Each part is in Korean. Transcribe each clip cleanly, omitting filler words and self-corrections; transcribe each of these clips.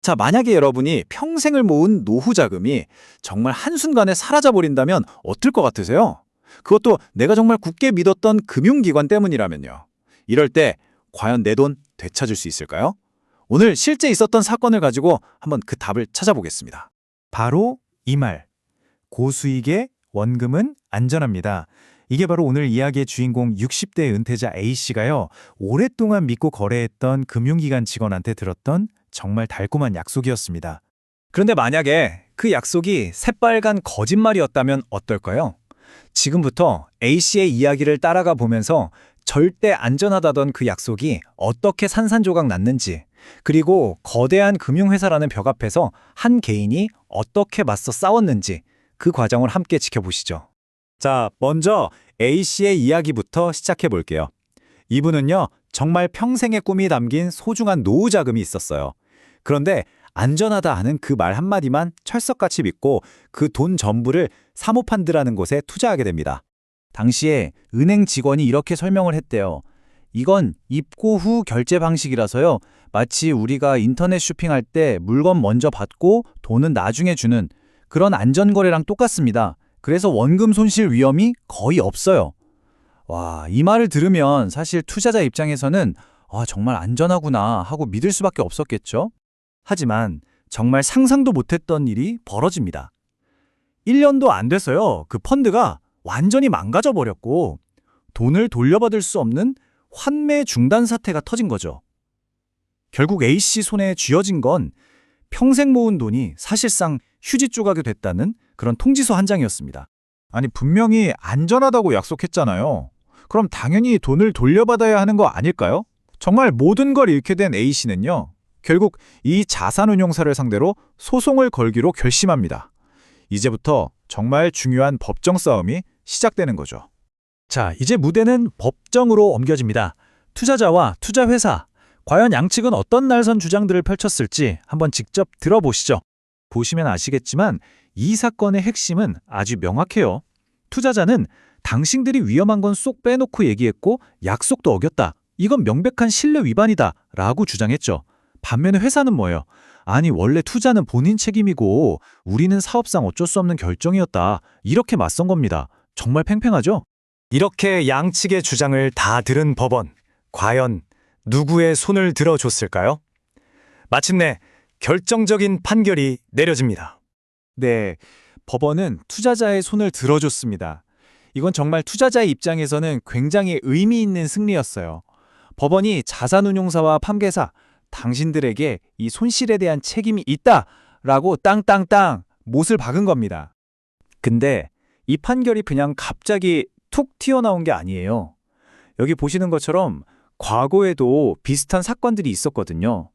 자, 만약에 여러분이 평생을 모은 노후 자금이 정말 한순간에 사라져버린다면 어떨 것 같으세요? 그것도 내가 정말 굳게 믿었던 금융기관 때문이라면요. 이럴 때 과연 내 돈 되찾을 수 있을까요? 오늘 실제 있었던 사건을 가지고 한번 그 답을 찾아보겠습니다. 바로 이 말. 고수익의 원금은 안전합니다. 이게 바로 오늘 이야기의 주인공 60대 은퇴자 A씨가요. 오랫동안 믿고 거래했던 금융기관 직원한테 들었던 정말 달콤한 약속이었습니다. 그런데 만약에 그 약속이 새빨간 거짓말이었다면 어떨까요? 지금부터 A씨의 이야기를 따라가 보면서 절대 안전하다던 그 약속이 어떻게 산산조각 났는지, 그리고 거대한 금융회사라는 벽 앞에서 한 개인이 어떻게 맞서 싸웠는지 그 과정을 함께 지켜보시죠. 자, 먼저 A씨의 이야기부터 시작해 볼게요. 이분은요, 정말 평생의 꿈이 담긴 소중한 노후 자금이 있었어요. 그런데 안전하다 하는 그 말 한마디만 철석같이 믿고 그 돈 전부를 사모펀드라는 곳에 투자하게 됩니다. 당시에 은행 직원이 이렇게 설명을 했대요. 이건 입고 후 결제 방식이라서요. 마치 우리가 인터넷 쇼핑할 때 물건 먼저 받고 돈은 나중에 주는 그런 안전거래랑 똑같습니다. 그래서 원금 손실 위험이 거의 없어요. 와, 이 말을 들으면 사실 투자자 입장에서는 정말 안전하구나 하고 믿을 수밖에 없었겠죠? 하지만 정말 상상도 못했던 일이 벌어집니다. 1년도 안 돼서요. 그 펀드가 완전히 망가져 버렸고 돈을 돌려받을 수 없는 환매 중단 사태가 터진 거죠. 결국 A씨 손에 쥐어진 건 평생 모은 돈이 사실상 휴지 조각이 됐다는 그런 통지서 한 장이었습니다. 아니, 분명히 안전하다고 약속했잖아요. 그럼 당연히 돈을 돌려받아야 하는 거 아닐까요? 정말 모든 걸 잃게 된 A씨는요. 결국 이 자산운용사를 상대로 소송을 걸기로 결심합니다. 이제부터 정말 중요한 법정 싸움이 시작되는 거죠. 자, 이제 무대는 법정으로 옮겨집니다. 투자자와 투자회사, 과연 양측은 어떤 날선 주장들을 펼쳤을지 한번 직접 들어보시죠. 보시면 아시겠지만 이 사건의 핵심은 아주 명확해요. 투자자는 당신들이 위험한 건 쏙 빼놓고 얘기했고 약속도 어겼다. 이건 명백한 신뢰 위반이다 라고 주장했죠. 반면에 회사는 뭐예요? 아니, 원래 투자는 본인 책임이고 우리는 사업상 어쩔 수 없는 결정이었다. 이렇게 맞선 겁니다. 정말 팽팽하죠? 이렇게 양측의 주장을 다 들은 법원. 과연 누구의 손을 들어줬을까요? 마침내 결정적인 판결이 내려집니다. 네, 법원은 투자자의 손을 들어줬습니다. 이건 정말 투자자의 입장에서는 굉장히 의미 있는 승리였어요. 법원이 자산운용사와 판계사, 당신들에게 이 손실에 대한 책임이 있다라고 땅땅땅 못을 박은 겁니다. 근데 이 판결이 그냥 갑자기 툭 튀어나온 게 아니에요. 여기 보시는 것처럼 과거에도 비슷한 사건들이 있었거든요.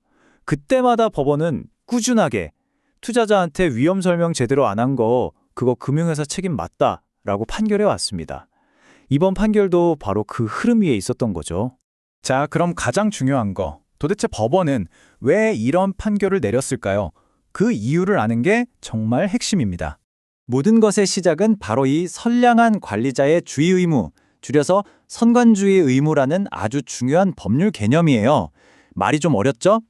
그때마다 법원은 꾸준하게 투자자한테 위험 설명 제대로 안 한 거 그거 금융회사 책임 맞다라고 판결해 왔습니다. 이번 판결도 바로 그 흐름 위에 있었던 거죠. 자, 그럼 가장 중요한 거. 도대체 법원은 왜 이런 판결을 내렸을까요? 그 이유를 아는 게 정말 핵심입니다. 모든 것의 시작은 바로 이 선량한 관리자의 주의 의무, 줄여서 선관주의 의무라는 아주 중요한 법률 개념이에요. 말이 좀 어렵죠?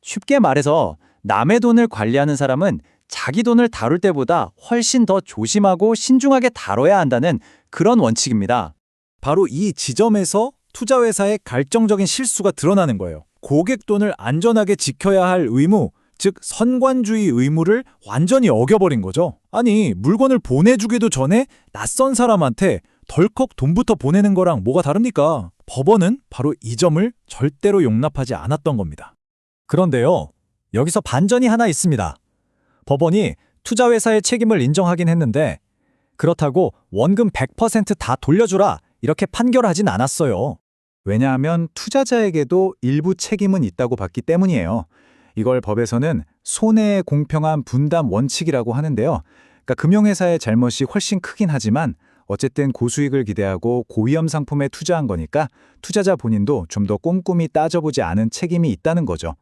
쉽게 말해서 남의 돈을 관리하는 사람은 자기 돈을 다룰 때보다 훨씬 더 조심하고 신중하게 다뤄야 한다는 그런 원칙입니다. 바로 이 지점에서 투자회사의 결정적인 실수가 드러나는 거예요. 고객 돈을 안전하게 지켜야 할 의무, 즉 선관주의 의무를 완전히 어겨버린 거죠. 아니, 물건을 보내주기도 전에 낯선 사람한테 덜컥 돈부터 보내는 거랑 뭐가 다릅니까? 법원은 바로 이 점을 절대로 용납하지 않았던 겁니다. 그런데요, 여기서 반전이 하나 있습니다. 법원이 투자회사의 책임을 인정하긴 했는데 그렇다고 원금 100% 다 돌려주라 이렇게 판결하진 않았어요. 왜냐하면 투자자에게도 일부 책임은 있다고 봤기 때문이에요. 이걸 법에서는 손해의 공평한 분담 원칙이라고 하는데요. 그러니까 금융회사의 잘못이 훨씬 크긴 하지만 어쨌든 고수익을 기대하고 고위험 상품에 투자한 거니까 투자자 본인도 좀 더 꼼꼼히 따져보지 않은 책임이 있다는 거죠.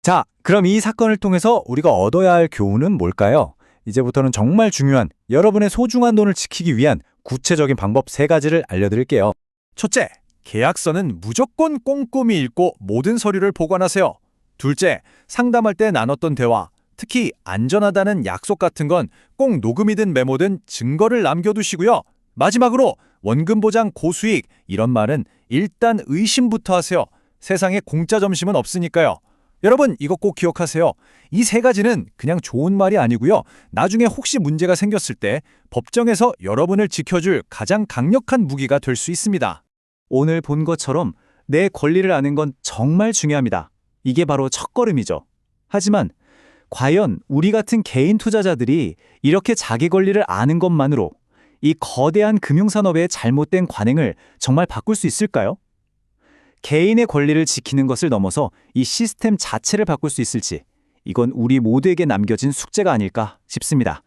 자, 그럼 이 사건을 통해서 우리가 얻어야 할 교훈은 뭘까요? 이제부터는 정말 중요한 여러분의 소중한 돈을 지키기 위한 구체적인 방법 3가지를 알려드릴게요. 첫째, 계약서는 무조건 꼼꼼히 읽고 모든 서류를 보관하세요. 둘째, 상담할 때 나눴던 대화, 특히 안전하다는 약속 같은 건 꼭 녹음이든 메모든 증거를 남겨두시고요. 마지막으로 원금 보장 고수익 이런 말은 일단 의심부터 하세요. 세상에 공짜 점심은 없으니까요. 여러분 이거 꼭 기억하세요. 이 세 가지는 그냥 좋은 말이 아니고요. 나중에 혹시 문제가 생겼을 때 법정에서 여러분을 지켜줄 가장 강력한 무기가 될 수 있습니다. 오늘 본 것처럼 내 권리를 아는 건 정말 중요합니다. 이게 바로 첫걸음이죠. 하지만 과연 우리 같은 개인 투자자들이 이렇게 자기 권리를 아는 것만으로 이 거대한 금융산업의 잘못된 관행을 정말 바꿀 수 있을까요? 개인의 권리를 지키는 것을 넘어서 이 시스템 자체를 바꿀 수 있을지, 이건 우리 모두에게 남겨진 숙제가 아닐까 싶습니다.